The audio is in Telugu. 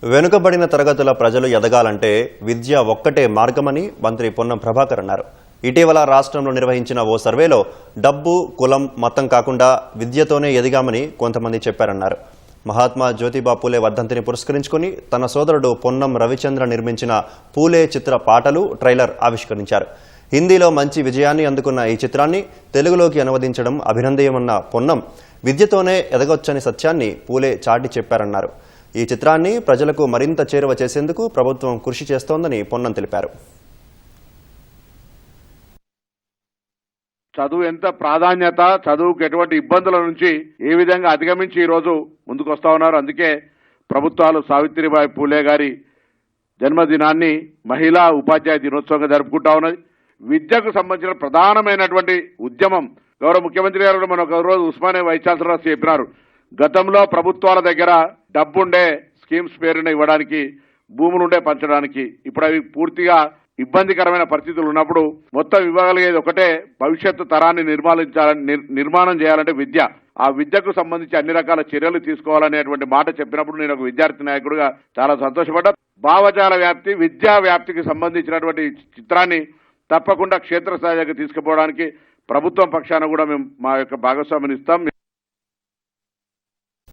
వెనుకబడిన తరగతుల ప్రజలు ఎదగాలంటే విద్య ఒక్కటే మార్గమని మంత్రి పొన్నం ప్రభాకర్ అన్నారు. ఇటీవల రాష్ట్రంలో నిర్వహించిన ఓ సర్వేలో డబ్బు, కులం, మతం కాకుండా విద్యతోనే ఎదిగామని కొంతమంది చెప్పారన్నారు. మహాత్మా జ్యోతిబా పూలే వర్ధంతిని పురస్కరించుకుని తన సోదరుడు పొన్నం రవిచంద్ర నిర్మించిన పూలే చిత్ర పాటలు, ట్రైలర్ ఆవిష్కరించారు. హిందీలో మంచి విజయాన్ని అందుకున్న ఈ చిత్రాన్ని తెలుగులోకి అనువదించడం అభినందనీయమన్న పొన్నం విద్యతోనే ఎదగొచ్చని సత్యాన్ని పూలే చాటి చెప్పారన్నారు. ఈ చిత్రాన్ని ప్రజలకు మరింత చేరువ చేసేందుకు ప్రభుత్వం కృషి చేస్తోందని పొన్నం తెలిపారు. చదువు ఎంత ప్రాధాన్యత, చదువుకు ఎటువంటి ఇబ్బందుల నుంచి ఏ విధంగా అధిగమించి ఈ రోజు ముందుకు వస్తా ఉన్నారు. అందుకే ప్రభుత్వాలు సావిత్రిబాయి పూలే గారి జన్మదినాన్ని మహిళా ఉపాధ్యాయ దినోత్సవంగా జరుపుకుంటా ఉన్నది. విద్యకు సంబంధించిన ప్రధానమైనటువంటి ఉద్యమం గౌరవ ముఖ్యమంత్రి గారు మన ఒక రోజు ఉస్మానియా వైస్ ఛాన్సలర్ చెప్పినారు. గతంలో ప్రభుత్వాల దగ్గర డబ్బుండే స్కీమ్స్ పేరున ఇవ్వడానికి, భూములుండే పంచడానికి, ఇప్పుడు అవి పూర్తిగా ఇబ్బందికరమైన పరిస్థితులు ఉన్నప్పుడు మొత్తం ఇవ్వగలిగేది ఒకటే, భవిష్యత్తు తరాన్ని నిర్మాణం చేయాలంటే విద్య. ఆ విద్యకు సంబంధించి అన్ని రకాల చర్యలు తీసుకోవాలనేటువంటి మాట చెప్పినప్పుడు నేను ఒక విద్యార్థి నాయకుడిగా చాలా సంతోషపడ్డా. భావజాల వ్యాప్తి, విద్యా వ్యాప్తికి సంబంధించినటువంటి చిత్రాన్ని తప్పకుండా క్షేత్రస్థాయికి తీసుకుపోవడానికి ప్రభుత్వం పక్షాన కూడా మేము మా యొక్క భాగస్వామిని ఇస్తాం.